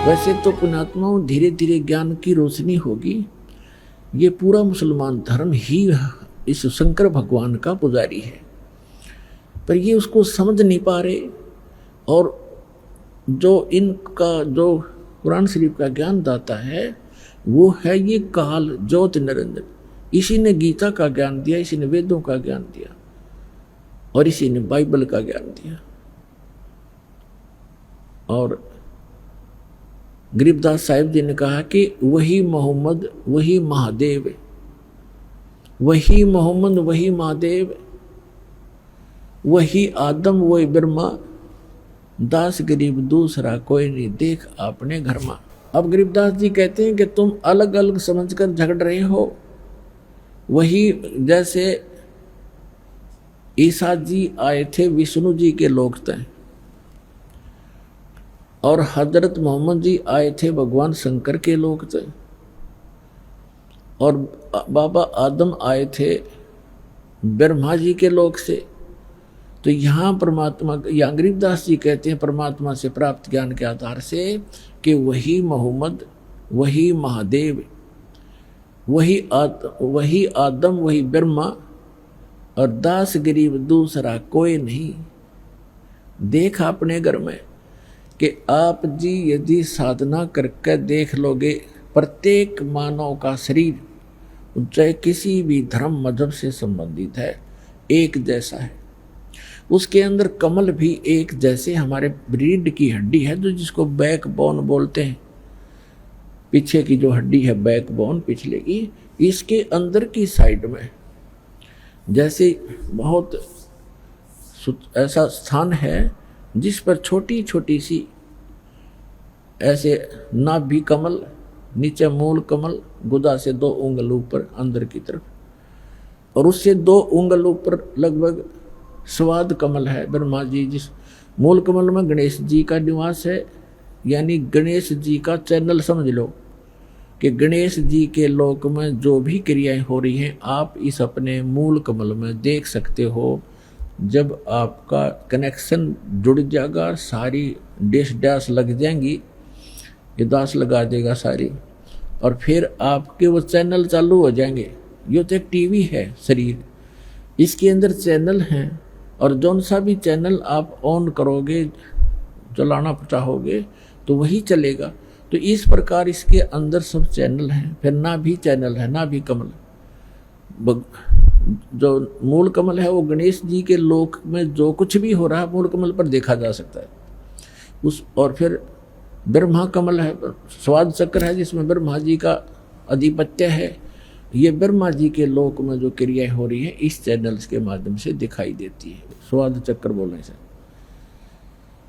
वैसे तो पुण्यात्माओं धीरे धीरे ज्ञान की रोशनी होगी। ये पूरा मुसलमान धर्म ही इस शंकर भगवान का पुजारी है, पर ये उसको समझ नहीं पा रहे। और जो इनका जो कुरान शरीफ का ज्ञान दाता है वो है ये काल ज्योति निरंजन। इसी ने गीता का ज्ञान दिया, इसी ने वेदों का ज्ञान दिया और इसी ने बाइबल का ज्ञान दिया। और गरीबदास साहिब जी ने कहा कि वही मोहम्मद वही महादेव, वही मोहम्मद वही महादेव, वही आदम वही ब्रह्मा, दास गरीब दूसरा कोई नहीं, देख आपने घर में। अब गरीबदास जी कहते हैं कि तुम अलग अलग समझकर झगड़ रहे हो। वही जैसे ईसा जी आए थे विष्णु जी के लोक तय, और हजरत मोहम्मद जी आए थे भगवान शंकर के लोक तय, और बाबा आदम आए थे ब्रह्मा जी के लोक से। तो यहाँ परमात्मा, यहाँ गरीबदास जी कहते हैं परमात्मा से प्राप्त ज्ञान के आधार से कि वही मोहम्मद वही महादेव, वही आदम वही ब्रह्मा, और दास गरीब दूसरा कोई नहीं, देख अपने घर में। कि आप जी यदि साधना करके देख लोगे, प्रत्येक मानव का शरीर चाहे किसी भी धर्म मजहब से संबंधित है एक जैसा है। उसके अंदर कमल भी एक जैसे हमारे रीढ़ की हड्डी है, जो जिसको बैकबोन बोलते हैं, पीछे की जो हड्डी है बैकबोन पिछले की, इसके अंदर की साइड में जैसे बहुत ऐसा स्थान है जिस पर छोटी छोटी सी ऐसे नाभि कमल, नीचे मूल कमल, गुदा से 2 उंगल ऊपर अंदर की तरफ, और उससे 2 उंगल ऊपर लगभग स्वाद कमल है ब्रह्मा जी। जिस मूल कमल में गणेश जी का निवास है, यानी गणेश जी का चैनल समझ लो कि गणेश जी के लोक में जो भी क्रियाएं हो रही हैं आप इस अपने मूल कमल में देख सकते हो। जब आपका कनेक्शन जुड़ जाएगा, सारी डैश डैश लग जाएंगी, ये दास लगा देगा सारी, और फिर आपके वो चैनल चालू हो जाएंगे। ये तो एक टीवी है शरीर, इसके अंदर चैनल हैं, और जौन सा भी चैनल आप ऑन करोगे, चलाना चाहोगे तो वही चलेगा। तो इस प्रकार इसके अंदर सब चैनल हैं। फिर ना भी चैनल है, ना भी कमल। जो मूल कमल है वो गणेश जी के लोक में जो कुछ भी हो रहा है मूल कमल पर देखा जा सकता है उस। और फिर ब्रह्मा कमल है, स्वाद चक्र है जिसमें ब्रह्मा जी का आधिपत्य है। ये ब्रह्मा जी के लोक में जो क्रियाएं हो रही हैं इस चैनल्स के माध्यम से दिखाई देती है, स्वाद चक्र बोलने से।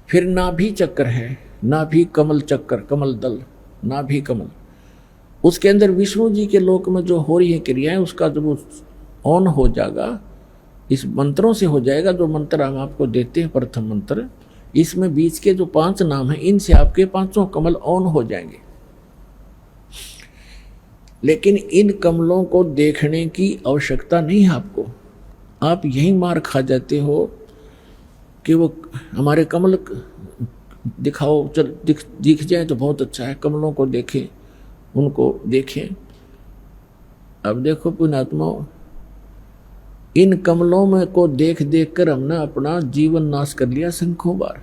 फिर नाभि चक्र है, नाभि कमल चक्र, कमल दल, नाभि कमल, उसके अंदर विष्णु जी के लोक में जो हो रही है क्रियाएं, उसका जब ऑन हो जाएगा, इस मंत्रों से हो जाएगा। जो मंत्र हम आपको देते हैं प्रथम मंत्र, इसमें बीच के जो 5 नाम हैं इनसे आपके 5 कमल ऑन हो जाएंगे। लेकिन इन कमलों को देखने की आवश्यकता नहीं है आपको, आप यही मार खा जाते हो कि वो हमारे कमल दिखाओ, चल दिख जाए तो बहुत अच्छा है, कमलों को देखें, उनको देखें। अब देखो पुण्यात्मा, इन कमलों में को देख देख कर हमने अपना जीवन नाश कर लिया संख्यों बार।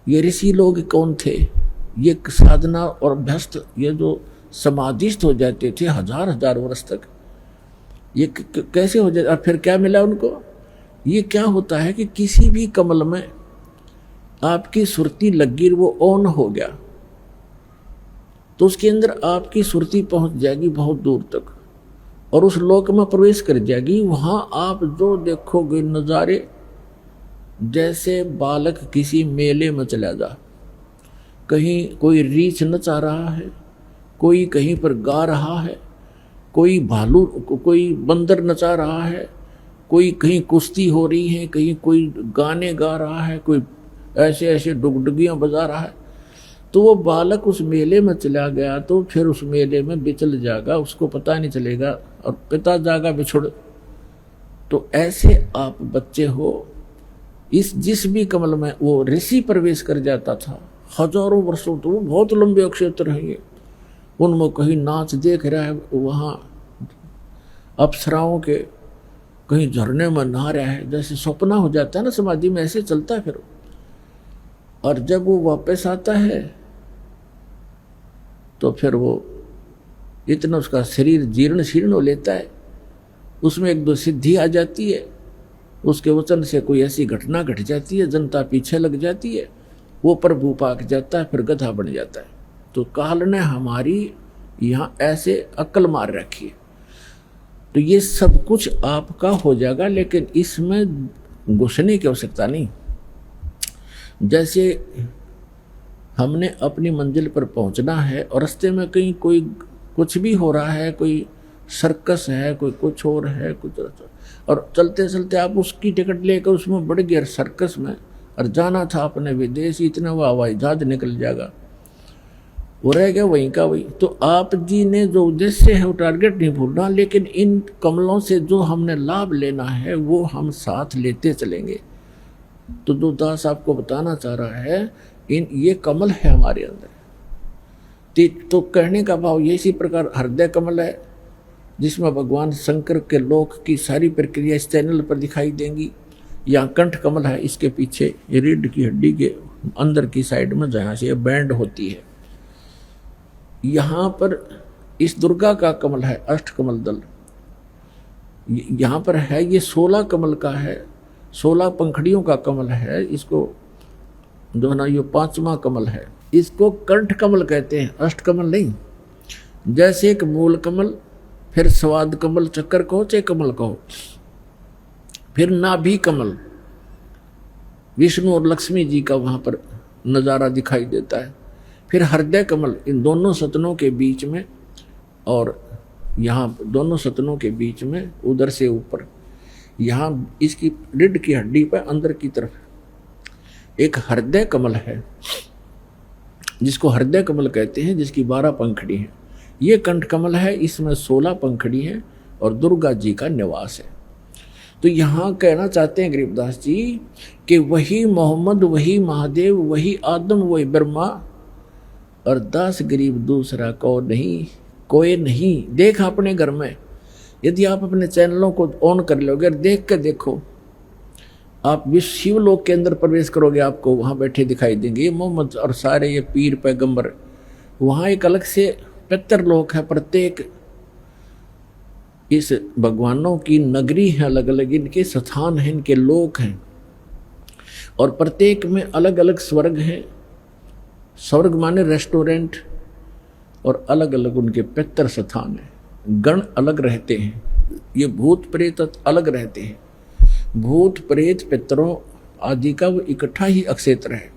ये ऋषि लोग कौन थे? ये साधना और अभ्यस्त, ये जो समाधिस्थ हो जाते थे 1000 वर्ष तक, ये कैसे हो जाते? और फिर क्या मिला उनको? ये क्या होता है कि किसी भी कमल में आपकी सुरती लगी, वो ऑन हो गया तो उसके अंदर आपकी सुरती पहुंच जाएगी बहुत दूर तक, और उस लोक में प्रवेश कर जाएगी। वहां आप जो देखोगे नज़ारे, जैसे बालक किसी मेले में चला जा, कहीं कोई रीछ नचा रहा है, कोई कहीं पर गा रहा है, कोई भालू, कोई बंदर नचा रहा है, कोई कहीं कुश्ती हो रही है, कहीं कोई गाने गा रहा है, कोई ऐसे ऐसे डुगडुगियाँ बजा रहा है। तो वो बालक उस मेले में चला गया तो फिर उस मेले में बिचल जाएगा, उसको पता नहीं चलेगा, और पिता जागा बिछुड़। तो ऐसे आप बच्चे हो, इस जिस भी कमल में वो ऋषि प्रवेश कर जाता था, हजारों वर्षों, तो वो बहुत लंबे क्षेत्र हैं ये। उनमें कहीं नाच देख रहा है, वहाँ अप्सराओं के, कहीं झरने में नहा रहा है, जैसे सपना हो जाता है ना समाधि में, ऐसे चलता है फिर। और जब वो वापस आता है तो फिर वो इतना उसका शरीर जीर्ण शीर्ण हो लेता है, उसमें एक दो सिद्धि आ जाती है, उसके वचन से कोई ऐसी घटना घट जाती है, जनता पीछे लग जाती है, वो प्रभु पाक जाता है, फिर गधा बन जाता है। तो काल ने हमारी यहाँ ऐसे अक्ल मार रखी है। तो ये सब कुछ आपका हो जाएगा, लेकिन इसमें घुसने की आवश्यकता नहीं। जैसे हमने अपनी मंजिल पर पहुंचना है और रास्ते में कहीं कोई कुछ भी हो रहा है, कोई सर्कस है, कोई कुछ और है, कुछ, और चलते चलते आप उसकी टिकट लेकर उसमें बढ़ गए सर्कस में, और जाना था अपने विदेश, इतना वो हवाई जहाज निकल जाएगा, वो रह गया वहीं का वहीं। तो आप जी ने जो उद्देश्य है वो टारगेट नहीं भूलना, लेकिन इन कमलों से जो हमने लाभ लेना है वो हम साथ लेते चलेंगे। तो जो दास आपको बताना चाह रहा है, ये कमल है हमारे अंदर। तो कहने का भाव ये इसी प्रकार हृदय कमल है, जिसमें भगवान शंकर के लोक की सारी प्रक्रिया इस चैनल पर दिखाई देंगी। यहाँ कंठ कमल है, इसके पीछे ये रीढ़ की हड्डी के अंदर की साइड में जहाँ से ये बैंड होती है, यहाँ पर इस दुर्गा का कमल है, अष्ट कमल दल यहाँ पर है। ये 16 कमल का है, 16 पंखड़ियों का कमल है। इसको जो ना ये 5वां कमल है, इसको कंठ कमल कहते हैं, अष्ट कमल नहीं। जैसे एक मूल कमल, फिर स्वाद कमल, चक्कर कहो चाहे कमल कहो, फिर नाभि कमल, विष्णु और लक्ष्मी जी का वहाँ पर नज़ारा दिखाई देता है। फिर हृदय कमल इन दोनों सतनों के बीच में, और यहाँ दोनों सतनों के बीच में उधर से ऊपर, यहाँ इसकी रीढ़ की हड्डी पर अंदर की तरफ एक हृदय कमल है, जिसको हृदय कमल कहते हैं, जिसकी 12 पंखड़ी हैं। ये कंठ कमल है, इसमें 16 पंखड़ी हैं और दुर्गा जी का निवास है। तो यहाँ कहना चाहते हैं गरीबदास जी कि वही मोहम्मद, वही महादेव, वही आदम, वही ब्रह्मा, और दास गरीब दूसरा कोई नहीं। देख अपने घर में, यदि आप अपने चैनलों को ऑन कर लोगे, देख के देखो, आप विश्व शिवलोक के अंदर प्रवेश करोगे, आपको वहाँ बैठे दिखाई देंगे ये मोहम्मद और सारे ये पीर पैगंबर। वहाँ एक अलग से पितरलोक है, प्रत्येक इस भगवानों की नगरी है, अलग अलग इनके स्थान हैं, इनके लोक हैं, और प्रत्येक में अलग अलग स्वर्ग हैं। स्वर्ग माने रेस्टोरेंट, और अलग अलग उनके पितर स्थान हैं। गण अलग रहते हैं, ये भूत प्रेत अलग रहते हैं। भूत प्रेत पितरों आदि का वो इकट्ठा ही अक्षेत्र है।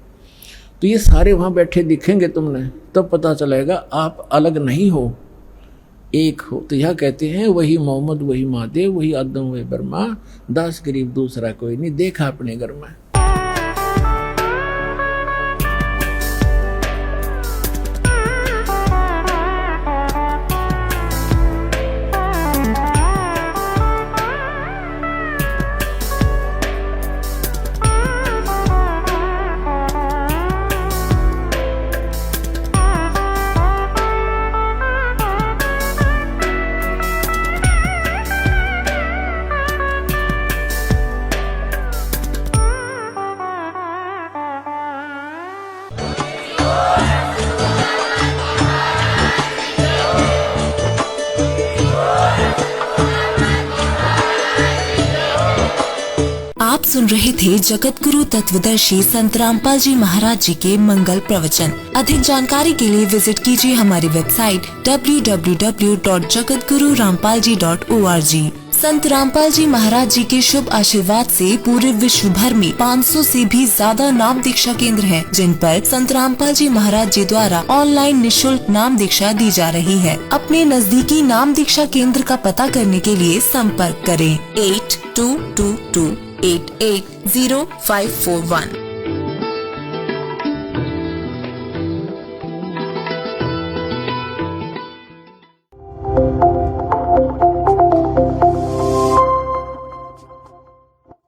तो ये सारे वहाँ बैठे दिखेंगे तुमने, तब पता चलेगा आप अलग नहीं हो, एक हो। तो यह कहते हैं वही मोहम्मद, वही महादेव, वही आदम, वही ब्रह्मा, दास गरीब दूसरा कोई नहीं। देखा अपने घर में। आप सुन रहे थे जगत गुरु तत्वदर्शी संत रामपाल जी महाराज जी के मंगल प्रवचन। अधिक जानकारी के लिए विजिट कीजिए हमारी वेबसाइट www.jagatgururampalji.org। संत रामपाल जी महाराज जी के शुभ आशीर्वाद से पूरे विश्व भर में 500 से भी ज्यादा नाम दीक्षा केंद्र हैं, जिन पर संत रामपाल जी महाराज जी द्वारा ऑनलाइन निशुल्क नाम दीक्षा दी जा रही है। अपने नजदीकी नाम दीक्षा केंद्र का पता करने के लिए संपर्क करें 8222880541।